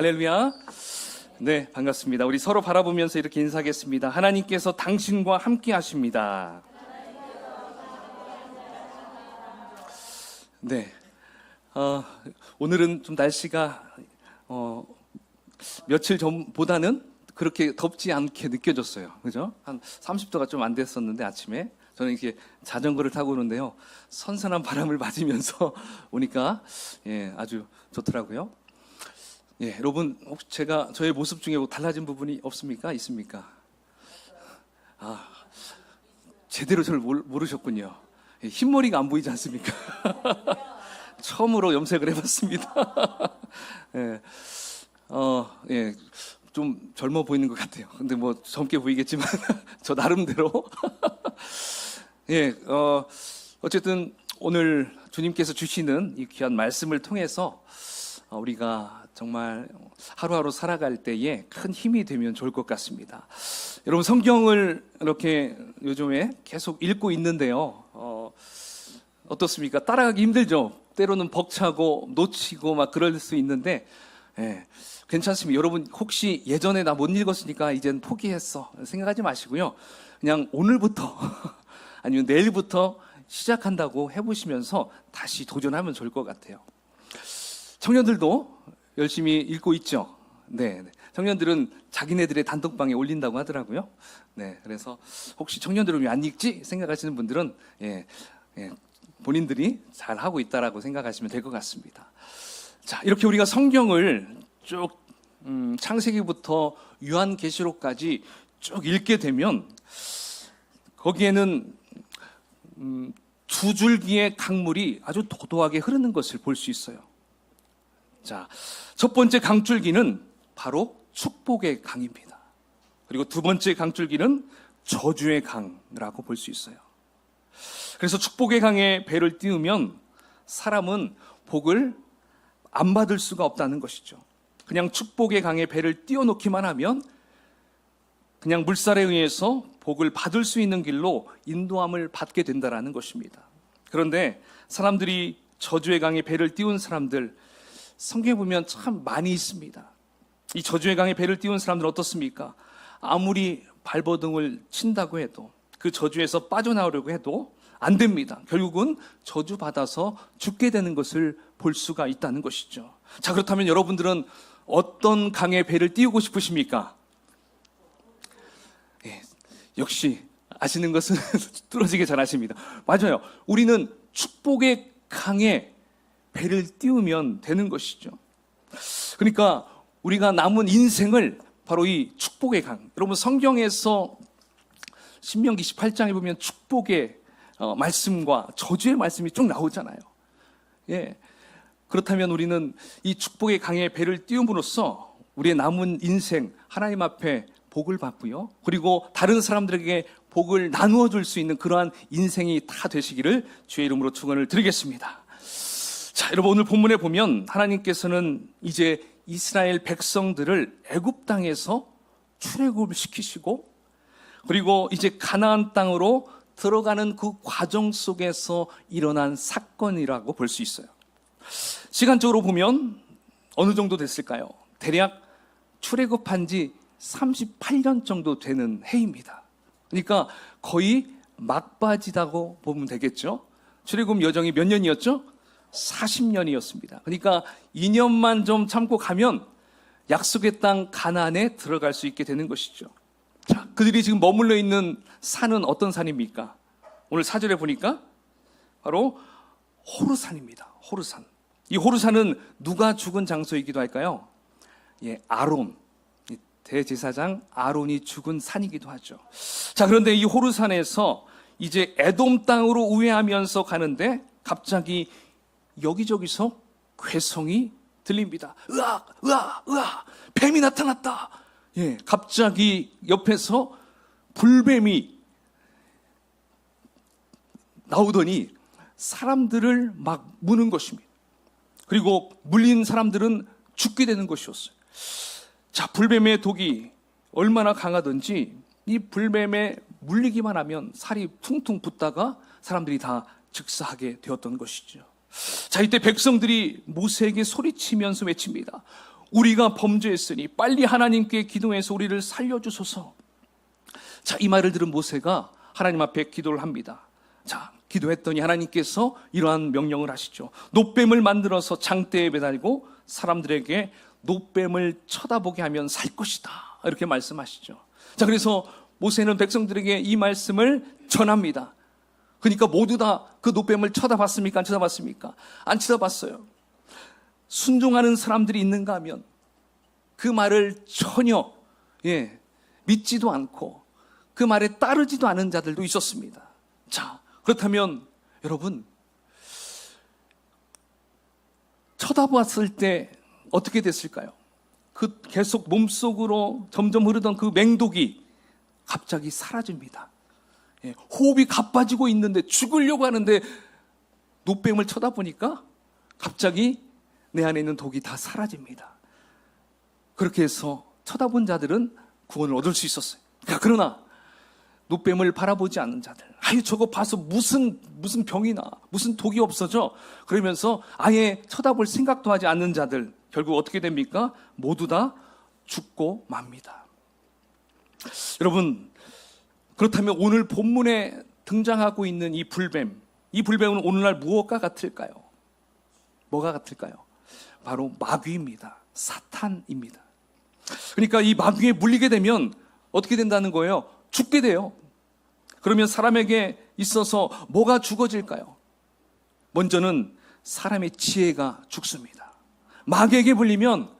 할렐루야. 네, 반갑습니다. 우리 서로 바라보면서 이렇게 인사하겠습니다. 하나님께서 당신과 함께 하십니다. 네, 오늘은 좀 날씨가 며칠 전보다는 그렇게 덥지 않게 느껴졌어요. 그죠? 한 30도가 좀 안 됐었는데 아침에 저는 이렇게 자전거를 타고 오는데요, 선선한 바람을 맞으면서 오니까 아주 좋더라고요. 여러분, 혹시 제가 저의 모습 중에 달라진 부분이 없습니까? 있습니까? 제대로 저를 모르셨군요. 흰머리가 안 보이지 않습니까? 처음으로 염색을 해봤습니다. 좀 젊어 보이는 것 같아요. 근데 뭐 젊게 보이겠지만 저 나름대로 어쨌든 오늘 주님께서 주시는 이 귀한 말씀을 통해서 우리가 정말 하루하루 살아갈 때에 큰 힘이 되면 좋을 것 같습니다. 여러분, 성경을 이렇게 요즘에 계속 읽고 있는데요, 어떻습니까? 따라가기 힘들죠? 때로는 벅차고 놓치고 막 그럴 수 있는데 괜찮습니다. 여러분, 혹시 예전에 나 못 읽었으니까 이젠 포기했어 생각하지 마시고요, 그냥 오늘부터 아니면 내일부터 시작한다고 해보시면서 다시 도전하면 좋을 것 같아요. 청년들도 열심히 읽고 있죠. 네, 청년들은 자기네들의 단톡방에 올린다고 하더라고요. 네, 그래서 혹시 청년들은 왜 안 읽지 생각하시는 분들은 본인들이 잘 하고 있다라고 생각하시면 될 것 같습니다. 자, 이렇게 우리가 성경을 쭉 창세기부터 요한계시록까지 쭉 읽게 되면 거기에는 두 줄기의 강물이 아주 도도하게 흐르는 것을 볼 수 있어요. 자, 첫 번째 강줄기는 바로 축복의 강입니다. 그리고 두 번째 강줄기는 저주의 강이라고 볼 수 있어요. 그래서 축복의 강에 배를 띄우면 사람은 복을 안 받을 수가 없다는 것이죠. 그냥 축복의 강에 배를 띄워놓기만 하면 그냥 물살에 의해서 복을 받을 수 있는 길로 인도함을 받게 된다는 것입니다. 그런데 사람들이 저주의 강에 배를 띄운 사람들, 성경에 보면 참 많이 있습니다. 이 저주의 강에 배를 띄운 사람들은 어떻습니까? 아무리 발버둥을 친다고 해도, 그 저주에서 빠져나오려고 해도 안 됩니다. 결국은 저주받아서 죽게 되는 것을 볼 수가 있다는 것이죠. 자, 그렇다면 여러분들은 어떤 강에 배를 띄우고 싶으십니까? 역시 아시는 것은 뚫어지게 잘 아십니다. 맞아요. 우리는 축복의 강에 배를 띄우면 되는 것이죠. 그러니까 우리가 남은 인생을 바로 이 축복의 강, 여러분 성경에서 신명기 18장에 보면 축복의 말씀과 저주의 말씀이 쭉 나오잖아요. 그렇다면 우리는 이 축복의 강에 배를 띄움으로써 우리의 남은 인생 하나님 앞에 복을 받고요, 그리고 다른 사람들에게 복을 나누어 줄 수 있는 그러한 인생이 다 되시기를 주의 이름으로 축원을 드리겠습니다. 자, 여러분, 오늘 본문에 보면 하나님께서는 이제 이스라엘 백성들을 애굽 땅에서 출애굽을 시키시고, 그리고 이제 가나안 땅으로 들어가는 그 과정 속에서 일어난 사건이라고 볼 수 있어요. 시간적으로 보면 어느 정도 됐을까요? 대략 출애굽한 지 38년 정도 되는 해입니다. 그러니까 거의 막바지라고 보면 되겠죠. 출애굽 여정이 몇 년이었죠? 40년이었습니다. 그러니까 2년만 좀 참고 가면 약속의 땅 가나안에 들어갈 수 있게 되는 것이죠. 자, 그들이 지금 머물러 있는 산은 어떤 산입니까? 오늘 4절에 보니까 바로 호르산입니다. 호르산. 이 호르산은 누가 죽은 장소이기도 할까요? 아론, 대제사장 아론이 죽은 산이기도 하죠. 자, 그런데 이 호르산에서 이제 에돔 땅으로 우회하면서 가는데 갑자기 여기저기서 괴성이 들립니다. 으악, 으악, 으악, 뱀이 나타났다. 갑자기 옆에서 불뱀이 나오더니 사람들을 막 무는 것입니다. 그리고 물린 사람들은 죽게 되는 것이었어요. 자, 불뱀의 독이 얼마나 강하든지 이 불뱀에 물리기만 하면 살이 퉁퉁 붙다가 사람들이 다 즉사하게 되었던 것이죠. 자, 이때 백성들이 모세에게 소리치면서 외칩니다. 우리가 범죄했으니 빨리 하나님께 기도해서 우리를 살려주소서. 자, 이 말을 들은 모세가 하나님 앞에 기도를 합니다. 자, 기도했더니 하나님께서 이러한 명령을 하시죠. 놋뱀을 만들어서 장대에 매달고 사람들에게 놋뱀을 쳐다보게 하면 살 것이다, 이렇게 말씀하시죠. 자, 그래서 모세는 백성들에게 이 말씀을 전합니다. 그러니까 모두 다 그 놋뱀을 쳐다봤습니까? 안 쳐다봤습니까? 안 쳐다봤어요. 순종하는 사람들이 있는가 하면 그 말을 전혀 믿지도 않고 그 말에 따르지도 않은 자들도 있었습니다. 자, 그렇다면 여러분, 쳐다봤을 때 어떻게 됐을까요? 그 계속 몸속으로 점점 흐르던 그 맹독이 갑자기 사라집니다. 호흡이 가빠지고 있는데, 죽으려고 하는데 놋뱀을 쳐다보니까 갑자기 내 안에 있는 독이 다 사라집니다. 그렇게 해서 쳐다본 자들은 구원을 얻을 수 있었어요. 그러나 놋뱀을 바라보지 않는 자들, 아유 저거 봐서 무슨 병이나 무슨 독이 없어져, 그러면서 아예 쳐다볼 생각도 하지 않는 자들, 결국 어떻게 됩니까? 모두 다 죽고 맙니다. 여러분, 그렇다면 오늘 본문에 등장하고 있는 이 불뱀, 이 불뱀은 오늘날 무엇과 같을까요? 뭐가 같을까요? 바로 마귀입니다. 사탄입니다. 그러니까 이 마귀에 물리게 되면 어떻게 된다는 거예요? 죽게 돼요. 그러면 사람에게 있어서 뭐가 죽어질까요? 먼저는 사람의 지혜가 죽습니다. 마귀에게 물리면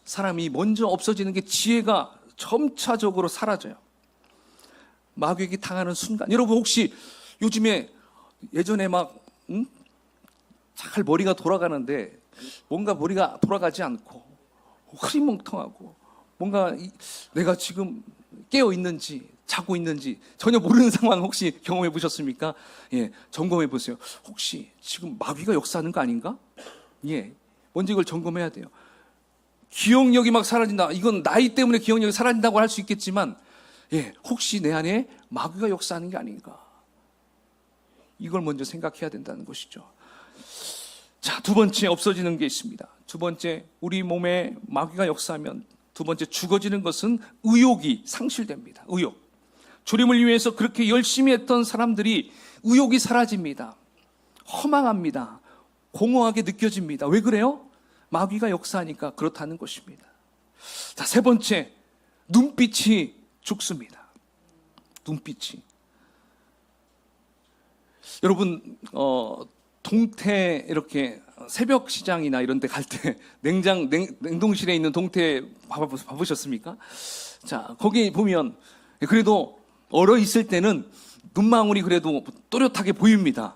사람이 먼저 없어지는 게 지혜가 점차적으로 사라져요. 마귀에게 당하는 순간, 여러분 혹시 요즘에 예전에 잘 머리가 돌아가는데 뭔가 머리가 돌아가지 않고 흐리멍텅하고 뭔가 내가 지금 깨어 있는지 자고 있는지 전혀 모르는 상황 혹시 경험해 보셨습니까? 점검해 보세요. 혹시 지금 마귀가 역사하는 거 아닌가? 먼저 이걸 점검해야 돼요. 기억력이 막 사라진다. 이건 나이 때문에 기억력이 사라진다고 할 수 있겠지만, 혹시 내 안에 마귀가 역사하는 게 아닌가? 이걸 먼저 생각해야 된다는 것이죠. 자, 두 번째 없어지는 게 있습니다. 두 번째, 우리 몸에 마귀가 역사하면 두 번째 죽어지는 것은 의욕이 상실됩니다. 의욕. 주님을 위해서 그렇게 열심히 했던 사람들이 의욕이 사라집니다. 허망합니다. 공허하게 느껴집니다. 왜 그래요? 마귀가 역사하니까 그렇다는 것입니다. 자, 세 번째, 눈빛이 죽습니다. 눈빛이. 여러분, 동태 이렇게 새벽 시장이나 이런 데 갈 때 냉동실에 있는 동태 봐보셨습니까? 자, 거기 보면 그래도 얼어 있을 때는 눈망울이 그래도 또렷하게 보입니다.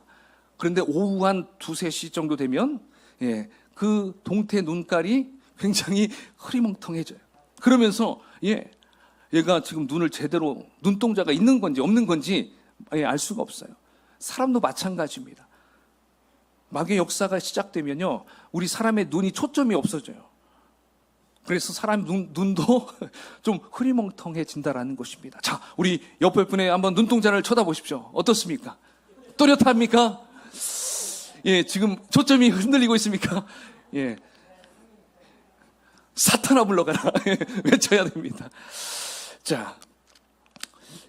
그런데 오후 한 2-3시 정도 되면 그 동태 눈깔이 굉장히 흐리멍텅해져요. 그러면서 얘가 지금 눈을 제대로, 눈동자가 있는 건지 없는 건지 알 수가 없어요. 사람도 마찬가지입니다. 마귀의 역사가 시작되면요, 우리 사람의 눈이 초점이 없어져요. 그래서 사람 눈도 좀 흐리멍텅해진다라는 것입니다. 자, 우리 옆에 분의 한번 눈동자를 쳐다보십시오. 어떻습니까? 또렷합니까? 지금 초점이 흔들리고 있습니까? 사탄아 물러가라. 외쳐야 됩니다. 자,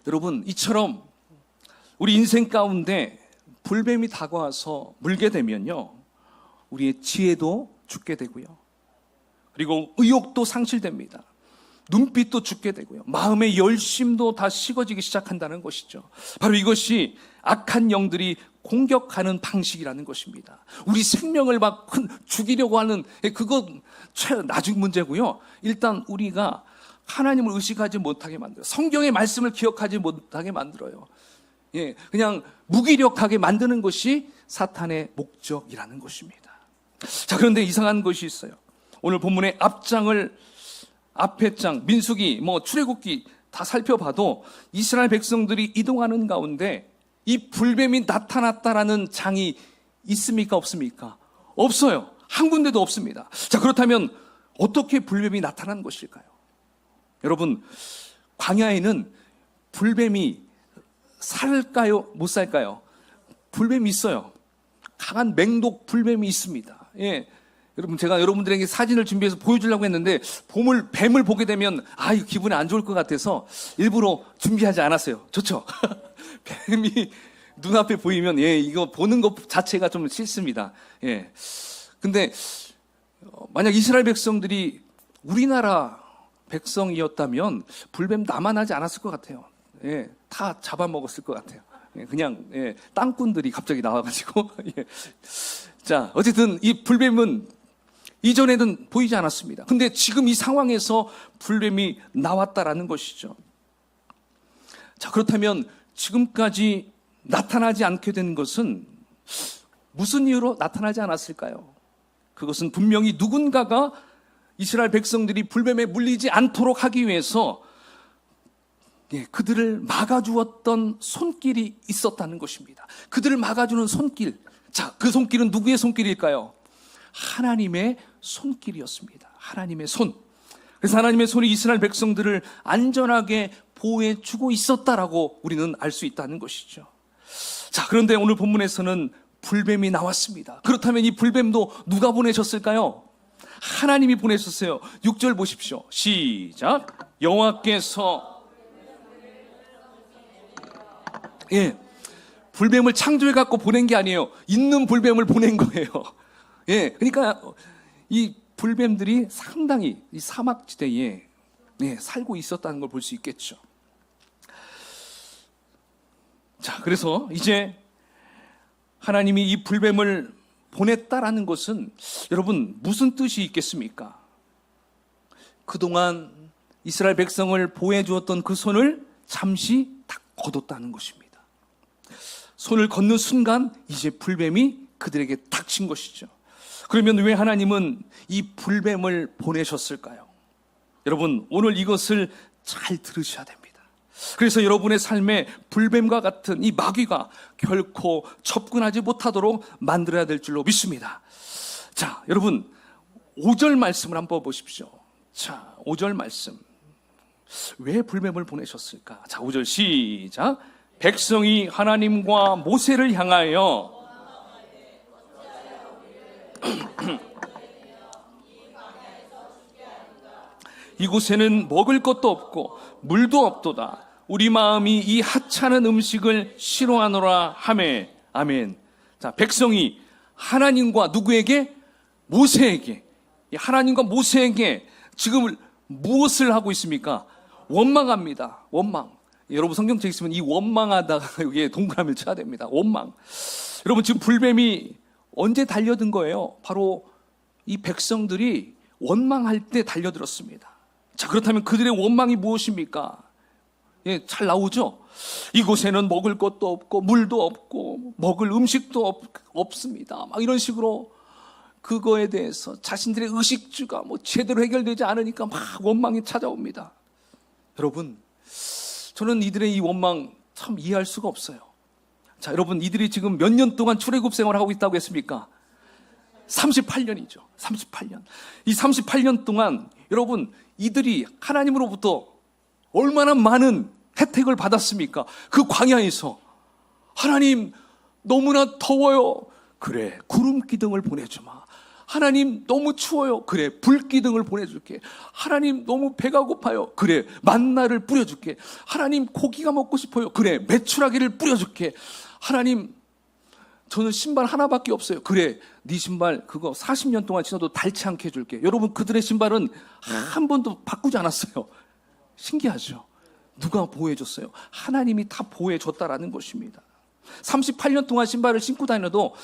여러분, 이처럼 우리 인생 가운데 불뱀이 다가와서 물게 되면요, 우리의 지혜도 죽게 되고요, 그리고 의욕도 상실됩니다. 눈빛도 죽게 되고요, 마음의 열심도 다 식어지기 시작한다는 것이죠. 바로 이것이 악한 영들이 공격하는 방식이라는 것입니다. 우리 생명을 막 죽이려고 하는 그건 나중 문제고요. 일단 우리가 하나님을 의식하지 못하게 만들어요. 성경의 말씀을 기억하지 못하게 만들어요. 그냥 무기력하게 만드는 것이 사탄의 목적이라는 것입니다. 자, 그런데 이상한 것이 있어요. 오늘 본문의 앞에 장, 민수기, 출애굽기 다 살펴봐도 이스라엘 백성들이 이동하는 가운데 이 불뱀이 나타났다라는 장이 있습니까? 없습니까? 없어요. 한 군데도 없습니다. 자, 그렇다면 어떻게 불뱀이 나타난 것일까요? 여러분, 광야에는 불뱀이 살까요? 못 살까요? 불뱀이 있어요. 강한 맹독 불뱀이 있습니다. 여러분, 제가 여러분들에게 사진을 준비해서 보여주려고 했는데 뱀을 보게 되면 이거 기분이 안 좋을 것 같아서 일부러 준비하지 않았어요. 좋죠? 뱀이 눈앞에 보이면 이거 보는 것 자체가 좀 싫습니다. 근데 만약 이스라엘 백성들이 우리나라 백성이었다면 불뱀 남아나지 않았을 것 같아요. 다 잡아먹었을 것 같아요. 그냥 땅꾼들이 갑자기 나와가지고 자, 어쨌든 이 불뱀은 이전에는 보이지 않았습니다. 근데 지금 이 상황에서 불뱀이 나왔다라는 것이죠. 자, 그렇다면 지금까지 나타나지 않게 된 것은 무슨 이유로 나타나지 않았을까요? 그것은 분명히 누군가가 이스라엘 백성들이 불뱀에 물리지 않도록 하기 위해서 그들을 막아주었던 손길이 있었다는 것입니다. 그들을 막아주는 손길. 자, 그 손길은 누구의 손길일까요? 하나님의 손길이었습니다. 하나님의 손. 그래서 하나님의 손이 이스라엘 백성들을 안전하게 보호해주고 있었다라고 우리는 알 수 있다는 것이죠. 자, 그런데 오늘 본문에서는 불뱀이 나왔습니다. 그렇다면 이 불뱀도 누가 보내셨을까요? 하나님이 보내셨어요. 6절 보십시오. 시작. 여호와께서 불뱀을 창조해 갖고 보낸 게 아니에요. 있는 불뱀을 보낸 거예요. 그러니까 이 불뱀들이 상당히 이 사막지대에 살고 있었다는 걸 볼 수 있겠죠. 자, 그래서 이제 하나님이 이 불뱀을 보냈다라는 것은 여러분 무슨 뜻이 있겠습니까? 그동안 이스라엘 백성을 보호해 주었던 그 손을 잠시 딱 거뒀다는 것입니다. 손을 걷는 순간 이제 불뱀이 그들에게 닥친 것이죠. 그러면 왜 하나님은 이 불뱀을 보내셨을까요? 여러분, 오늘 이것을 잘 들으셔야 됩니다. 그래서 여러분의 삶에 불뱀과 같은 이 마귀가 결코 접근하지 못하도록 만들어야 될 줄로 믿습니다. 자, 여러분 5절 말씀을 한번 보십시오. 자, 5절 말씀. 왜 불뱀을 보내셨을까? 자, 5절 시작. 백성이 하나님과 모세를 향하여 이곳에는 먹을 것도 없고 물도 없도다. 우리 마음이 이 하찮은 음식을 싫어하노라 하매. 아멘. 자, 백성이 하나님과 누구에게? 모세에게. 하나님과 모세에게 지금 무엇을 하고 있습니까? 원망합니다. 원망. 여러분 성경책 있으면 이 원망하다가 여기에 동그라미를 쳐야 됩니다. 원망. 여러분 지금 불뱀이 언제 달려든 거예요? 바로 이 백성들이 원망할 때 달려들었습니다. 자, 그렇다면 그들의 원망이 무엇입니까? 잘 나오죠? 이곳에는 먹을 것도 없고 물도 없고 먹을 음식도 없습니다. 막 이런 식으로 그거에 대해서 자신들의 의식주가 제대로 해결되지 않으니까 막 원망이 찾아옵니다. 여러분, 저는 이들의 이 원망 참 이해할 수가 없어요. 자, 여러분 이들이 지금 몇 년 동안 출애굽 생활을 하고 있다고 했습니까? 38년이죠. 38년. 이 38년 동안 여러분 이들이 하나님으로부터 얼마나 많은 혜택을 받았습니까? 그 광야에서 하나님 너무나 더워요. 그래, 구름 기둥을 보내주마. 하나님 너무 추워요. 그래, 불 기둥을 보내줄게. 하나님 너무 배가 고파요. 그래, 만나를 뿌려줄게. 하나님 고기가 먹고 싶어요. 그래, 메추라기를 뿌려줄게. 하나님 저는 신발 하나밖에 없어요. 그래, 네 신발 그거 40년 동안 신어도 닳지 않게 해줄게. 여러분 그들의 신발은 한 번도 바꾸지 않았어요. 신기하죠? 누가 보호해줬어요? 하나님이 다 보호해줬다라는 것입니다. 38년 동안 신발을 신고 다녀도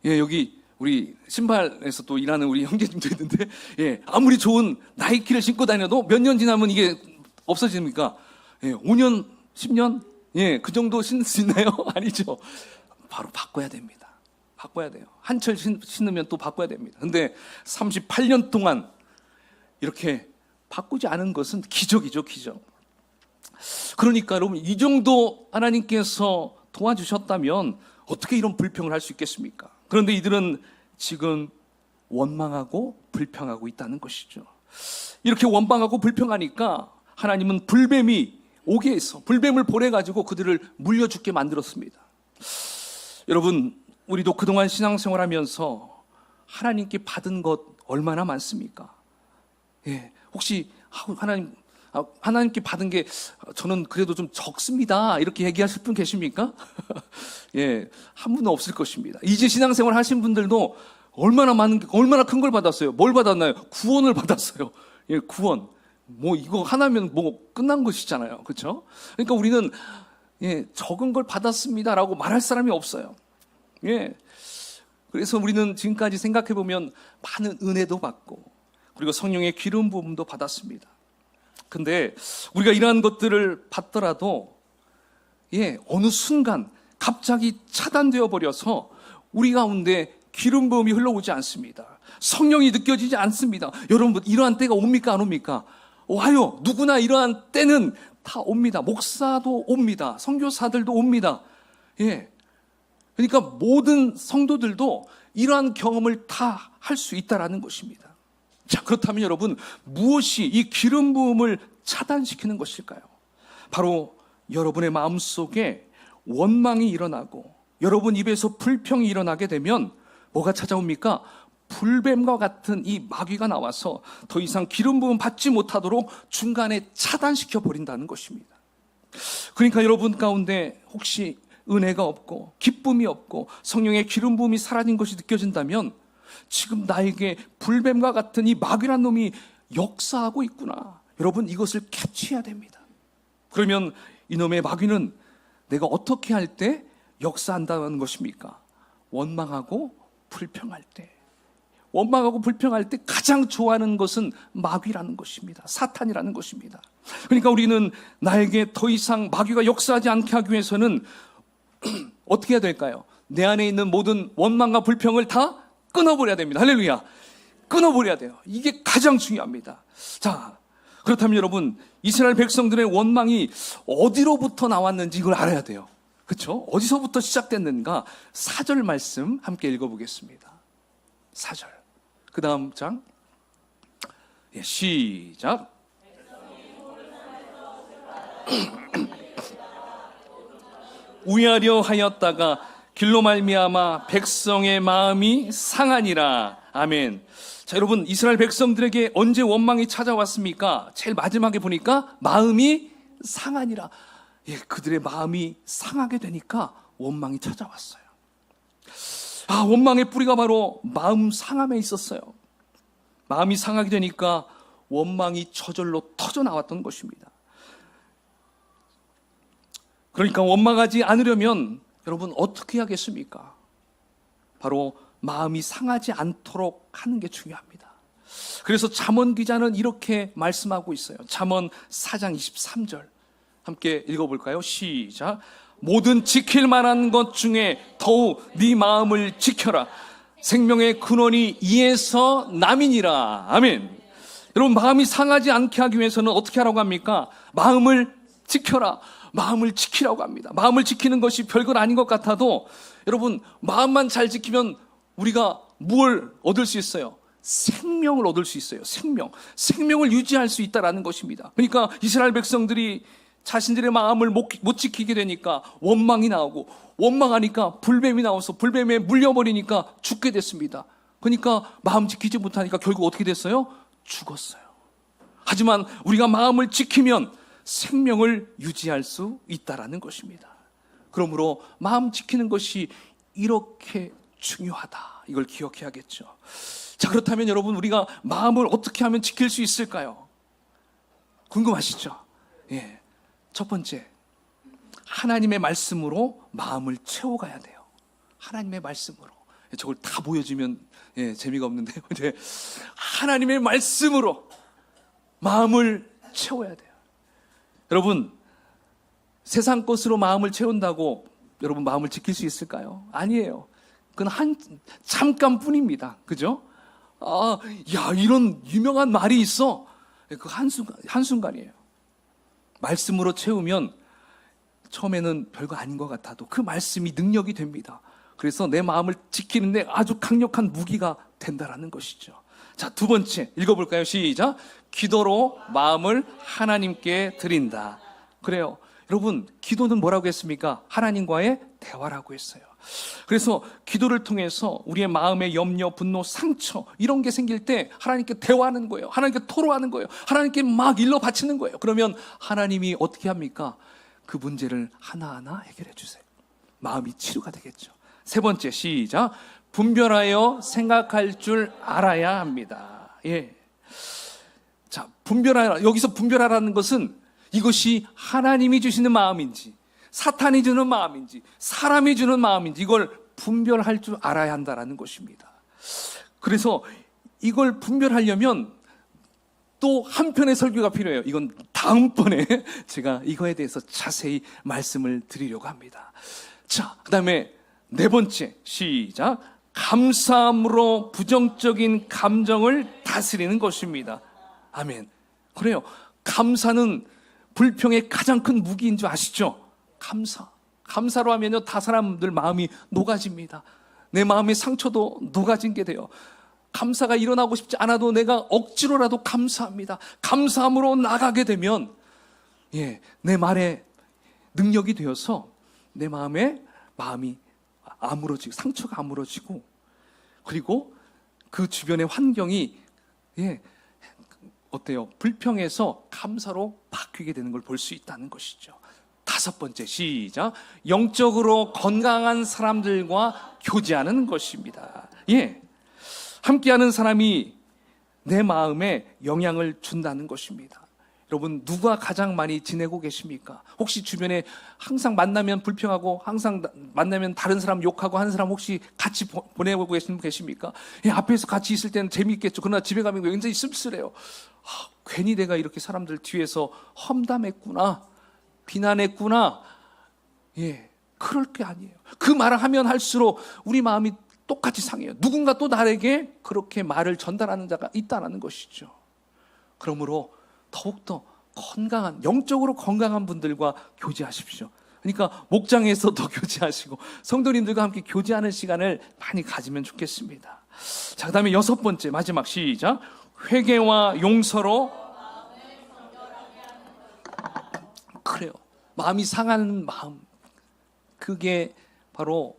여기 우리 신발에서 또 일하는 우리 형제님도 있는데 아무리 좋은 나이키를 신고 다녀도 몇 년 지나면 이게 없어집니까? 5년, 10년? 그 정도 신을 수 있나요? 아니죠. 바로 바꿔야 됩니다. 바꿔야 돼요. 한철 신으면 또 바꿔야 됩니다. 근데 38년 동안 이렇게 바꾸지 않은 것은 기적이죠, 기적. 그러니까 여러분 이 정도 하나님께서 도와주셨다면 어떻게 이런 불평을 할 수 있겠습니까? 그런데 이들은 지금 원망하고 불평하고 있다는 것이죠. 이렇게 원망하고 불평하니까 하나님은 불뱀이 오게 해서 불뱀을 보내가지고 그들을 물려 죽게 만들었습니다. 여러분 우리도 그동안 신앙생활하면서 하나님께 받은 것 얼마나 많습니까? 예, 혹시 하나님께 받은 게 저는 그래도 좀 적습니다, 이렇게 얘기하실 분 계십니까? 예, 한 분도 없을 것입니다. 이제 신앙생활 하신 분들도 얼마나 큰 걸 받았어요. 뭘 받았나요? 구원을 받았어요. 예, 구원. 뭐 이거 하나면 뭐 끝난 것이잖아요. 그렇죠? 그러니까 우리는 적은 걸 받았습니다라고 말할 사람이 없어요. 예. 그래서 우리는 지금까지 생각해 보면 많은 은혜도 받고, 그리고 성령의 기름 부음도 받았습니다. 근데 우리가 이러한 것들을 받더라도 어느 순간 갑자기 차단되어 버려서 우리 가운데 기름 부음이 흘러오지 않습니다. 성령이 느껴지지 않습니다. 여러분, 이러한 때가 옵니까, 안 옵니까? 와요. 누구나 이러한 때는 다 옵니다. 목사도 옵니다. 선교사들도 옵니다. 그러니까 모든 성도들도 이러한 경험을 다 할 수 있다라는 것입니다. 자, 그렇다면 여러분, 무엇이 이 기름 부음을 차단시키는 것일까요? 바로 여러분의 마음속에 원망이 일어나고 여러분 입에서 불평이 일어나게 되면 뭐가 찾아옵니까? 불뱀과 같은 이 마귀가 나와서 더 이상 기름 부음 받지 못하도록 중간에 차단시켜 버린다는 것입니다. 그러니까 여러분 가운데 혹시 은혜가 없고 기쁨이 없고 성령의 기름 부음이 사라진 것이 느껴진다면 지금 나에게 불뱀과 같은 이 마귀란 놈이 역사하고 있구나. 여러분, 이것을 캐치해야 됩니다. 그러면 이놈의 마귀는 내가 어떻게 할 때 역사한다는 것입니까? 원망하고 불평할 때. 원망하고 불평할 때 가장 좋아하는 것은 마귀라는 것입니다. 사탄이라는 것입니다. 그러니까 우리는 나에게 더 이상 마귀가 역사하지 않게 하기 위해서는 어떻게 해야 될까요? 내 안에 있는 모든 원망과 불평을 다 끊어버려야 됩니다. 할렐루야. 끊어버려야 돼요. 이게 가장 중요합니다. 자, 그렇다면 여러분, 이스라엘 백성들의 원망이 어디로부터 나왔는지 이걸 알아야 돼요. 그렇죠? 어디서부터 시작됐는가? 4절 말씀 함께 읽어보겠습니다. 4절. 그 다음 장. 시작. 우야려 하였다가 길로 말미암아 백성의 마음이 상하니라. 아멘. 자, 여러분, 이스라엘 백성들에게 언제 원망이 찾아왔습니까? 제일 마지막에 보니까 마음이 상하니라. 그들의 마음이 상하게 되니까 원망이 찾아왔어요. 원망의 뿌리가 바로 마음 상함에 있었어요. 마음이 상하게 되니까 원망이 저절로 터져 나왔던 것입니다. 그러니까 원망하지 않으려면 여러분 어떻게 해야겠습니까? 바로 마음이 상하지 않도록 하는 게 중요합니다. 그래서 잠언 기자는 이렇게 말씀하고 있어요. 잠언 4장 23절 함께 읽어볼까요? 시작. 모든 지킬 만한 것 중에 더욱 네 마음을 지켜라. 생명의 근원이 이에서 남이니라. 아멘. 여러분, 마음이 상하지 않게 하기 위해서는 어떻게 하라고 합니까? 마음을 지켜라. 마음을 지키라고 합니다. 마음을 지키는 것이 별것 아닌 것 같아도 여러분, 마음만 잘 지키면 우리가 무엇을 얻을 수 있어요? 생명을 얻을 수 있어요. 생명을 유지할 수 있다는 것입니다. 그러니까 이스라엘 백성들이 자신들의 마음을 못 지키게 되니까 원망이 나오고, 원망하니까 불뱀이 나와서 불뱀에 물려버리니까 죽게 됐습니다. 그러니까 마음 지키지 못하니까 결국 어떻게 됐어요? 죽었어요. 하지만 우리가 마음을 지키면 생명을 유지할 수 있다는 것입니다. 그러므로 마음 지키는 것이 이렇게 중요하다. 이걸 기억해야겠죠. 자, 그렇다면 여러분, 우리가 마음을 어떻게 하면 지킬 수 있을까요? 궁금하시죠? 첫 번째, 하나님의 말씀으로 마음을 채워가야 돼요. 하나님의 말씀으로. 저걸 다 보여주면 재미가 없는데요. 하나님의 말씀으로 마음을 채워야 돼요. 여러분, 세상 것으로 마음을 채운다고 여러분 마음을 지킬 수 있을까요? 아니에요. 그건 잠깐뿐입니다. 그죠? 이런 유명한 말이 있어. 그 한순간이에요. 말씀으로 채우면 처음에는 별거 아닌 것 같아도 그 말씀이 능력이 됩니다. 그래서 내 마음을 지키는데 아주 강력한 무기가 된다라는 것이죠. 자, 두 번째 읽어볼까요? 시작. 기도로 마음을 하나님께 드린다. 그래요. 여러분, 기도는 뭐라고 했습니까? 하나님과의 대화라고 했어요. 그래서 기도를 통해서 우리의 마음의 염려, 분노, 상처 이런 게 생길 때 하나님께 대화하는 거예요. 하나님께 토로하는 거예요. 하나님께 막 일러 바치는 거예요. 그러면 하나님이 어떻게 합니까? 그 문제를 하나하나 해결해 주세요. 마음이 치료가 되겠죠. 세 번째, 시작. 분별하여 생각할 줄 알아야 합니다. 예. 자, 분별하라. 여기서 분별하라는 것은 이것이 하나님이 주시는 마음인지, 사탄이 주는 마음인지, 사람이 주는 마음인지 이걸 분별할 줄 알아야 한다라는 것입니다. 그래서 이걸 분별하려면 또 한편의 설교가 필요해요. 이건 다음번에 제가 이거에 대해서 자세히 말씀을 드리려고 합니다. 자, 그 다음에 네 번째, 시작. 감사함으로 부정적인 감정을 다스리는 것입니다. 아멘. 그래요. 감사는 불평의 가장 큰 무기인 줄 아시죠? 감사로 하면요, 다 사람들 마음이 녹아집니다. 내 마음의 상처도 녹아진 게 돼요. 감사가 일어나고 싶지 않아도 내가 억지로라도 감사합니다. 감사함으로 나가게 되면, 내 말에 능력이 되어서 내 마음이 아물어지고, 상처가 아물어지고, 그리고 그 주변의 환경이, 어때요? 불평에서 감사로 바뀌게 되는 걸 볼 수 있다는 것이죠. 다섯 번째, 시작. 영적으로 건강한 사람들과 교제하는 것입니다. 함께하는 사람이 내 마음에 영향을 준다는 것입니다. 여러분, 누가 가장 많이 지내고 계십니까? 혹시 주변에 항상 만나면 불평하고 항상 만나면 다른 사람 욕하고 하는 사람 혹시 같이 보내고 계신 분 계십니까? 앞에서 같이 있을 때는 재미있겠죠. 그러나 집에 가면 굉장히 씁쓸해요. 괜히 내가 이렇게 사람들 뒤에서 험담했구나, 비난했구나. 그럴 게 아니에요. 그 말을 하면 할수록 우리 마음이 똑같이 상해요. 누군가 또 나에게 그렇게 말을 전달하는 자가 있다는 것이죠. 그러므로 더욱더 영적으로 건강한 분들과 교제하십시오. 그러니까 목장에서도 교제하시고 성도님들과 함께 교제하는 시간을 많이 가지면 좋겠습니다. 자, 그 다음에 여섯 번째, 마지막, 시작. 회개와 용서로. 그래요. 마음이 상하는 마음, 그게 바로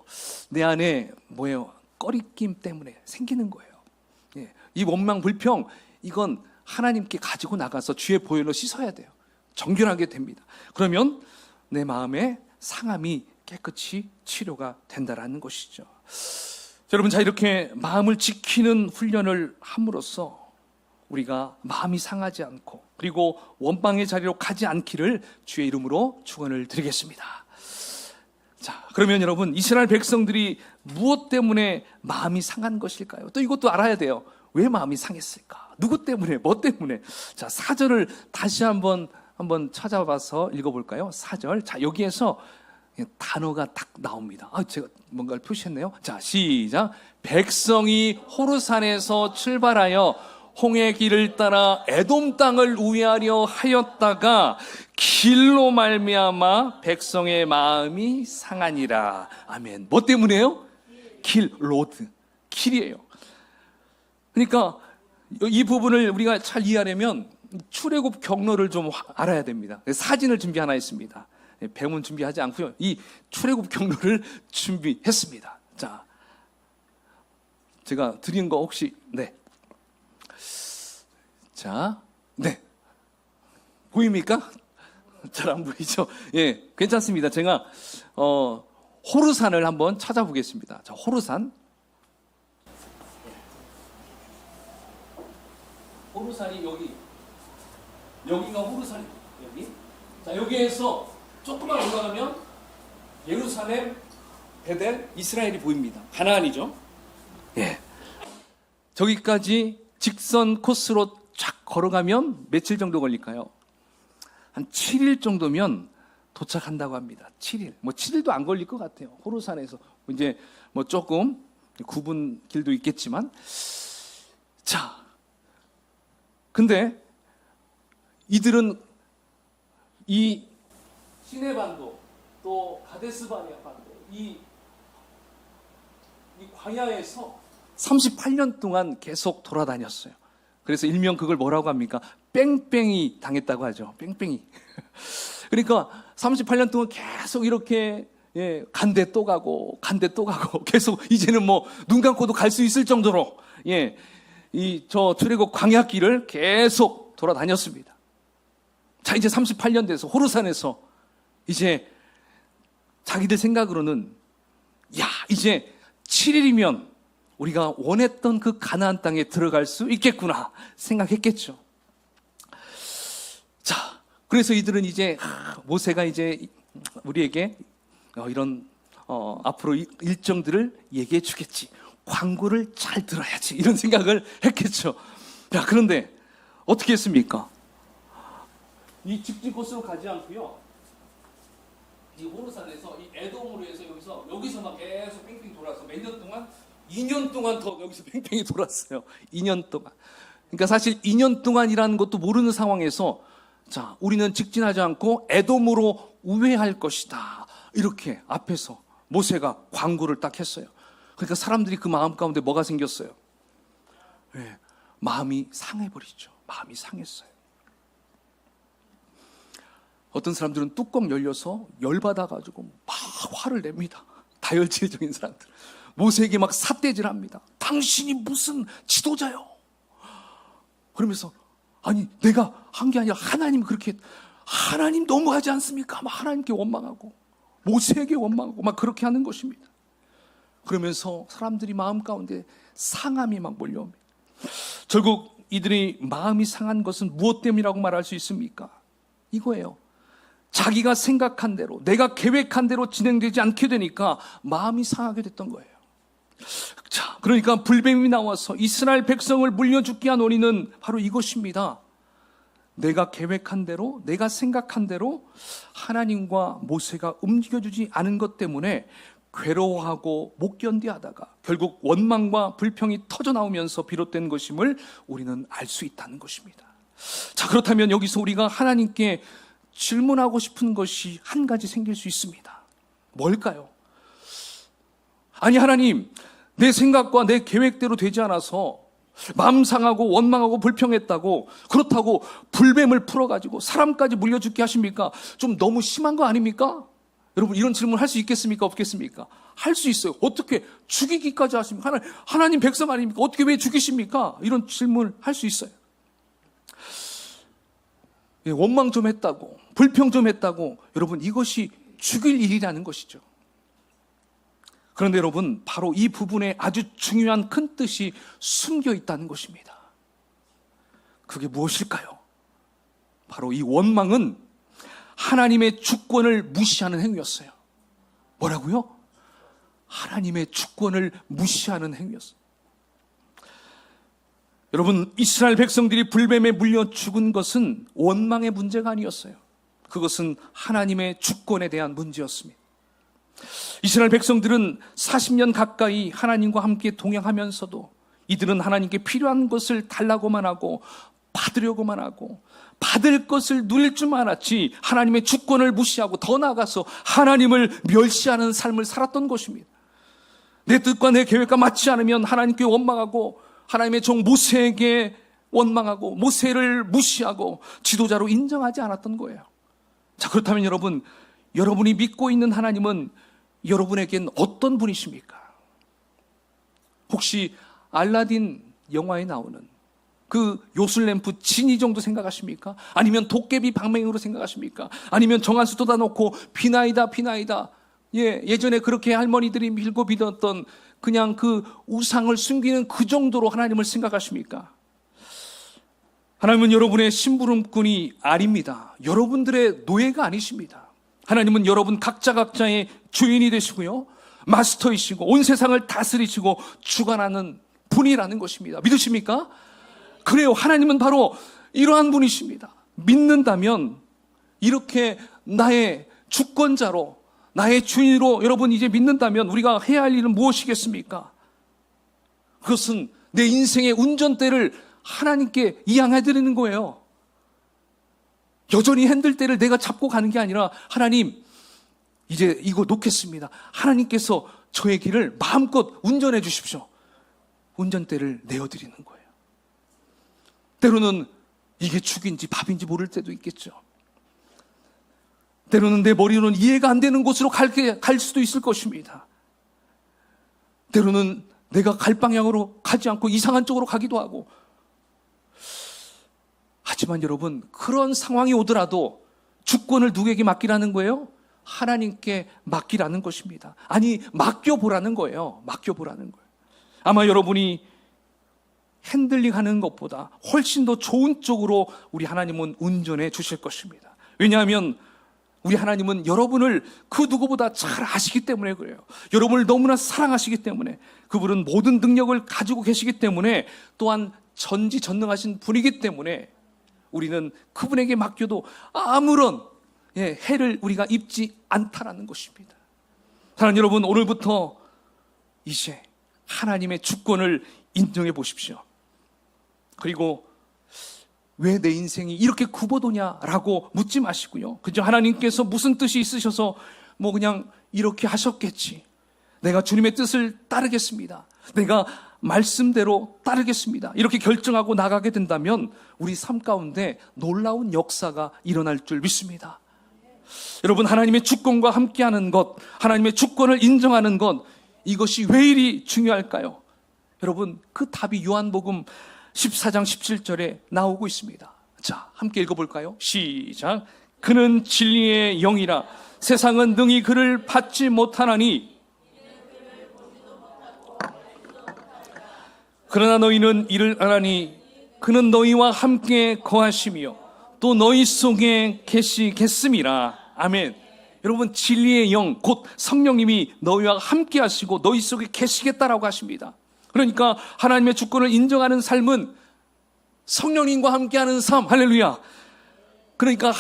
내 안에 꺼리낌 때문에 생기는 거예요. 이 원망, 불평, 이건 하나님께 가지고 나가서 주의 보혈로 씻어야 돼요. 정결하게 됩니다. 그러면 내 마음의 상함이 깨끗이 치료가 된다라는 것이죠. 여러분, 자, 이렇게 마음을 지키는 훈련을 함으로써 우리가 마음이 상하지 않고 그리고 원망의 자리로 가지 않기를 주의 이름으로 축원을 드리겠습니다. 자, 그러면 여러분, 이스라엘 백성들이 무엇 때문에 마음이 상한 것일까요? 또 이것도 알아야 돼요. 왜 마음이 상했을까? 누구 때문에? 뭐 때문에? 자, 4절을 다시 한번 찾아봐서 읽어볼까요? 4절. 자, 여기에서 단어가 딱 나옵니다. 제가 뭔가를 표시했네요. 자, 시작. 백성이 호르산에서 출발하여 홍해 길을 따라 에돔 땅을 우회하려 하였다가 길로 말미암아 백성의 마음이 상하니라. 아멘. 뭐 때문에요? 로드. 길이에요. 그러니까 이 부분을 우리가 잘 이해하려면 출애굽 경로를 좀 알아야 됩니다. 사진을 준비 하나 했습니다. 배문 준비하지 않고요. 이 출애굽 경로를 준비했습니다. 자, 제가 드린 거 혹시 자, 보입니까? 잘 안 보이죠? 괜찮습니다. 제가 호르산을 한번 찾아보겠습니다. 자, 호르산이 여기가 호르산이 여기. 자, 여기에서 조금만 올라가면 예루살렘, 베델, 이스라엘이 보입니다. 가나안이죠. 저기까지 직선 코스로 쫙 걸어가면 며칠 정도 걸릴까요? 한 7일 정도면 도착한다고 합니다. 7일. 7일도 안 걸릴 것 같아요. 호르산에서 이제 조금 구분 길도 있겠지만. 자, 근데 이들은 이 시내반도 또 가데스바네아 반도 이 광야에서 38년 동안 계속 돌아다녔어요. 그래서 일명 그걸 뭐라고 합니까? 뺑뺑이 당했다고 하죠. 뺑뺑이. 그러니까 38년 동안 계속 이렇게 예, 간대 또 가고 계속 이제는 뭐 눈 감고도 갈 수 있을 정도로 예, 이 저 출애굽 광야길을 계속 돌아다녔습니다. 자, 이제 38년 돼서 호르산에서 이제 자기들 생각으로는 야, 이제 7일이면 우리가 원했던 그 가나안 땅에 들어갈 수 있겠구나 생각했겠죠. 자, 그래서 이들은 이제 모세가 이제 우리에게 이런 앞으로 일정들을 얘기해 주겠지. 광고를 잘 들어야지. 이런 생각을 했겠죠. 자, 그런데 어떻게 했습니까? 이 직진 코스로 가지 않고요. 이 호르산에서 이 에돔으로 해서 여기서 막 계속 뺑뺑 돌아서 몇 년 동안 2년 동안 더 여기서 뺑뺑이 돌았어요. 2년 동안. 그러니까 사실 2년 동안이라는 것도 모르는 상황에서 자, 우리는 직진하지 않고 에돔으로 우회할 것이다. 이렇게 앞에서 모세가 광고를 딱 했어요. 그러니까 사람들이 그 마음 가운데 뭐가 생겼어요? 네, 마음이 상해버리죠. 마음이 상했어요. 어떤 사람들은 뚜껑 열려서 열받아가지고 막 화를 냅니다. 다혈질적인 사람들. 모세에게 막 삿대질합니다. 당신이 무슨 지도자요? 그러면서 아니 내가 한 게 아니라 하나님 그렇게 하나님 너무하지 않습니까? 막 하나님께 원망하고 모세에게 원망하고 막 그렇게 하는 것입니다. 그러면서 사람들이 마음 가운데 상함이 막 몰려옵니다. 결국 이들이 마음이 상한 것은 무엇 때문이라고 말할 수 있습니까? 이거예요. 자기가 생각한 대로 내가 계획한 대로 진행되지 않게 되니까 마음이 상하게 됐던 거예요. 자, 그러니까 불뱀이 나와서 이스라엘 백성을 물려 죽게 한 원인은 바로 이것입니다. 내가 계획한 대로 내가 생각한 대로 하나님과 모세가 움직여주지 않은 것 때문에 괴로워하고 못 견디하다가 결국 원망과 불평이 터져나오면서 비롯된 것임을 우리는 알 수 있다는 것입니다. 자, 그렇다면 여기서 우리가 하나님께 질문하고 싶은 것이 한 가지 생길 수 있습니다. 뭘까요? 아니 하나님, 내 생각과 내 계획대로 되지 않아서 마음 상하고 원망하고 불평했다고 그렇다고 불뱀을 풀어가지고 사람까지 물려 죽게 하십니까? 좀 너무 심한 거 아닙니까? 여러분 이런 질문 할 수 있겠습니까? 없겠습니까? 할 수 있어요. 어떻게 죽이기까지 하십니까? 하나님 백성 아닙니까? 어떻게 왜 죽이십니까? 이런 질문을 할 수 있어요. 원망 좀 했다고 불평 좀 했다고 여러분 이것이 죽일 일이라는 것이죠. 그런데 여러분 바로 이 부분에 아주 중요한 큰 뜻이 숨겨 있다는 것입니다. 그게 무엇일까요? 바로 이 원망은 하나님의 주권을 무시하는 행위였어요. 뭐라고요? 하나님의 주권을 무시하는 행위였어요. 여러분 이스라엘 백성들이 불뱀에 물려 죽은 것은 원망의 문제가 아니었어요. 그것은 하나님의 주권에 대한 문제였습니다. 이스라엘 백성들은 40년 가까이 하나님과 함께 동행하면서도 이들은 하나님께 필요한 것을 달라고만 하고 받으려고만 하고 받을 것을 누릴 줄만 알았지 하나님의 주권을 무시하고 더 나아가서 하나님을 멸시하는 삶을 살았던 것입니다. 내 뜻과 내 계획과 맞지 않으면 하나님께 원망하고 하나님의 종 모세에게 원망하고 모세를 무시하고 지도자로 인정하지 않았던 거예요. 자, 그렇다면 여러분, 여러분이 믿고 있는 하나님은 여러분에겐 어떤 분이십니까? 혹시 알라딘 영화에 나오는 그 요술램프 지니 정도 생각하십니까? 아니면 도깨비 방맹으로 생각하십니까? 아니면 정한수 쏟아놓고 비나이다 예전에 그렇게 할머니들이 밀고 믿었던 그냥 그 우상을 숨기는 그 정도로 하나님을 생각하십니까? 하나님은 여러분의 심부름꾼이 아닙니다. 여러분들의 노예가 아니십니다. 하나님은 여러분 각자의 주인이 되시고요, 마스터이시고 온 세상을 다스리시고 주관하는 분이라는 것입니다. 믿으십니까? 그래요. 하나님은 바로 이러한 분이십니다. 믿는다면 이렇게 나의 주권자로 나의 주인으로 여러분 이제 믿는다면 우리가 해야 할 일은 무엇이겠습니까? 그것은 내 인생의 운전대를 하나님께 이양해드리는 거예요. 여전히 핸들대를 내가 잡고 가는 게 아니라 하나님 이제 이거 놓겠습니다. 하나님께서 저의 길을 마음껏 운전해 주십시오. 운전대를 내어드리는 거예요. 때로는 이게 죽인지 밥인지 모를 때도 있겠죠. 때로는 내 머리로는 이해가 안 되는 곳으로 갈 수도 있을 것입니다. 때로는 내가 갈 방향으로 가지 않고 이상한 쪽으로 가기도 하고. 하지만 여러분, 그런 상황이 오더라도 주권을 누구에게 맡기라는 거예요? 하나님께 맡기라는 것입니다. 아니, 맡겨보라는 거예요. 맡겨보라는 거예요. 아마 여러분이 핸들링하는 것보다 훨씬 더 좋은 쪽으로 우리 하나님은 운전해 주실 것입니다. 왜냐하면 우리 하나님은 여러분을 그 누구보다 잘 아시기 때문에 그래요. 여러분을 너무나 사랑하시기 때문에, 그분은 모든 능력을 가지고 계시기 때문에, 또한 전지전능하신 분이기 때문에 우리는 그분에게 맡겨도 아무런 해를 우리가 입지 않다라는 것입니다. 사랑하는 여러분, 오늘부터 이제 하나님의 주권을 인정해 보십시오. 그리고 왜 내 인생이 이렇게 굽어도냐라고 묻지 마시고요. 그저 하나님께서 무슨 뜻이 있으셔서 그냥 이렇게 하셨겠지. 내가 주님의 뜻을 따르겠습니다. 내가 말씀대로 따르겠습니다. 이렇게 결정하고 나가게 된다면 우리 삶 가운데 놀라운 역사가 일어날 줄 믿습니다. 여러분, 하나님의 주권과 함께하는 것, 하나님의 주권을 인정하는 것, 이것이 왜 이리 중요할까요? 여러분, 그 답이 요한복음 14장 17절에 나오고 있습니다. 자, 함께 읽어볼까요? 시작. 그는 진리의 영이라 세상은 능히 그를 받지 못하나니 그러나 너희는 이를 아나니 그는 너희와 함께 거하시며 또 너희 속에 계시겠음이라. 아멘. 여러분, 진리의 영, 곧 성령님이 너희와 함께 하시고 너희 속에 계시겠다라고 하십니다. 그러니까 하나님의 주권을 인정하는 삶은 성령님과 함께하는 삶, 할렐루야. 그러니까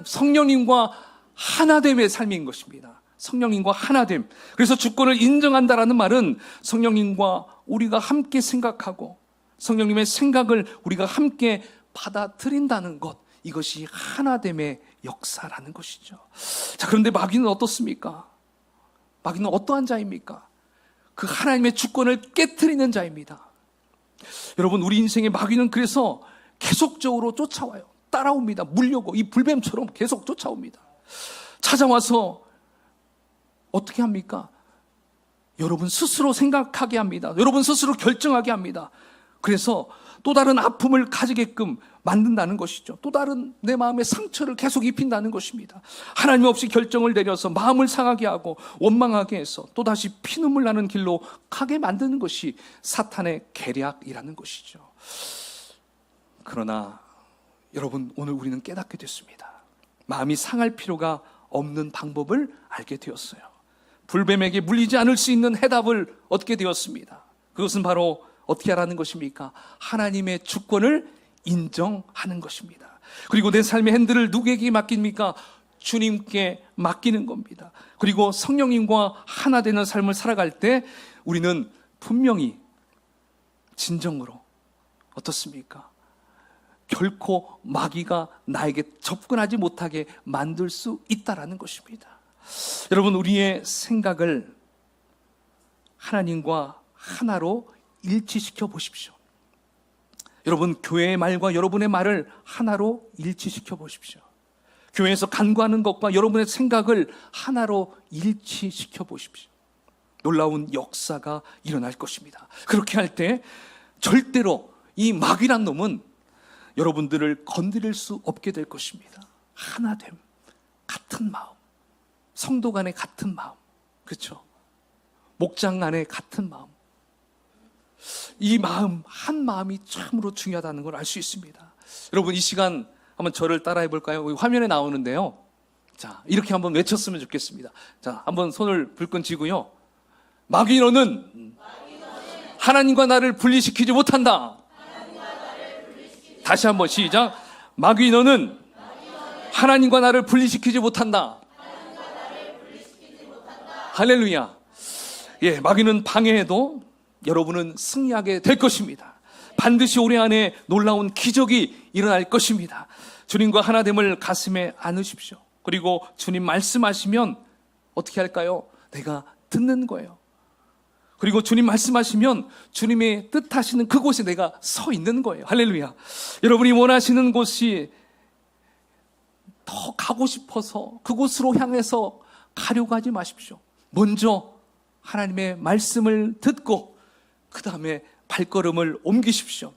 성령님과 하나됨의 삶인 것입니다. 성령님과 하나됨. 그래서 주권을 인정한다라는 말은 성령님과 우리가 함께 생각하고 성령님의 생각을 우리가 함께 받아들인다는 것, 이것이 하나됨의 역사라는 것이죠. 자, 그런데 마귀는 어떻습니까? 마귀는 어떠한 자입니까? 그 하나님의 주권을 깨트리는 자입니다. 여러분, 우리 인생의 마귀는 그래서 계속적으로 쫓아와요. 따라옵니다. 물려고 이 불뱀처럼 계속 쫓아옵니다. 찾아와서 어떻게 합니까? 여러분 스스로 생각하게 합니다. 여러분 스스로 결정하게 합니다. 그래서 또 다른 아픔을 가지게끔 만든다는 것이죠. 또 다른 내 마음의 상처를 계속 입힌다는 것입니다. 하나님 없이 결정을 내려서 마음을 상하게 하고 원망하게 해서 또다시 피눈물 나는 길로 가게 만드는 것이 사탄의 계략이라는 것이죠. 그러나 여러분, 오늘 우리는 깨닫게 됐습니다. 마음이 상할 필요가 없는 방법을 알게 되었어요. 불뱀에게 물리지 않을 수 있는 해답을 얻게 되었습니다. 그것은 바로 어떻게 하라는 것입니까? 하나님의 주권을 인정하는 것입니다. 그리고 내 삶의 핸들을 누구에게 맡깁니까? 주님께 맡기는 겁니다. 그리고 성령님과 하나 되는 삶을 살아갈 때 우리는 분명히 진정으로 어떻습니까? 결코 마귀가 나에게 접근하지 못하게 만들 수 있다라는 것입니다. 여러분, 우리의 생각을 하나님과 하나로 일치시켜 보십시오. 여러분, 교회의 말과 여러분의 말을 하나로 일치시켜 보십시오. 교회에서 간구하는 것과 여러분의 생각을 하나로 일치시켜 보십시오. 놀라운 역사가 일어날 것입니다. 그렇게 할 때 절대로 이 마귀란 놈은 여러분들을 건드릴 수 없게 될 것입니다. 하나됨, 같은 마음, 성도 간의 같은 마음, 그렇죠? 목장 간의 같은 마음, 이 마음, 한 마음이 참으로 중요하다는 걸 알 수 있습니다. 여러분, 이 시간 한번 저를 따라해 볼까요? 화면에 나오는데요. 자, 이렇게 한번 외쳤으면 좋겠습니다. 자, 한번 손을 불끈 쥐고요. 마귀 너는 하나님과 나를 분리시키지 못한다. 다시 한번 시작. 마귀 너는 하나님과 나를 분리시키지 못한다. 할렐루야. 예, 마귀는 방해해도 여러분은 승리하게 될 것입니다. 반드시 올해 안에 놀라운 기적이 일어날 것입니다. 주님과 하나됨을 가슴에 안으십시오. 그리고 주님 말씀하시면 어떻게 할까요? 내가 듣는 거예요. 그리고 주님 말씀하시면 주님의 뜻하시는 그곳에 내가 서 있는 거예요. 할렐루야. 여러분이 원하시는 곳이 더 가고 싶어서 그곳으로 향해서 가려고 하지 마십시오. 먼저 하나님의 말씀을 듣고 그 다음에 발걸음을 옮기십시오.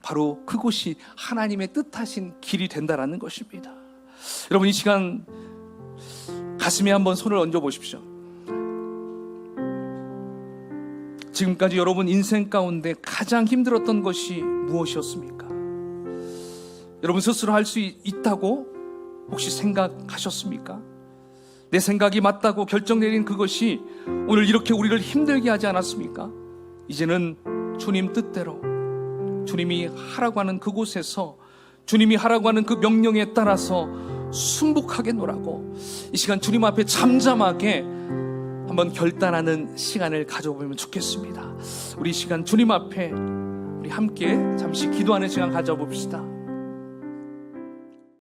바로 그곳이 하나님의 뜻하신 길이 된다라는 것입니다. 여러분, 이 시간 가슴에 한번 손을 얹어 보십시오. 지금까지 여러분 인생 가운데 가장 힘들었던 것이 무엇이었습니까? 여러분 스스로 할 수 있다고 혹시 생각하셨습니까? 내 생각이 맞다고 결정 내린 그것이 오늘 이렇게 우리를 힘들게 하지 않았습니까? 이제는 주님 뜻대로 주님이 하라고 하는 그곳에서 주님이 하라고 하는 그 명령에 따라서 순복하게 노라고 이 시간 주님 앞에 잠잠하게 한번 결단하는 시간을 가져보면 좋겠습니다. 우리 이 시간 주님 앞에 우리 함께 잠시 기도하는 시간 가져봅시다.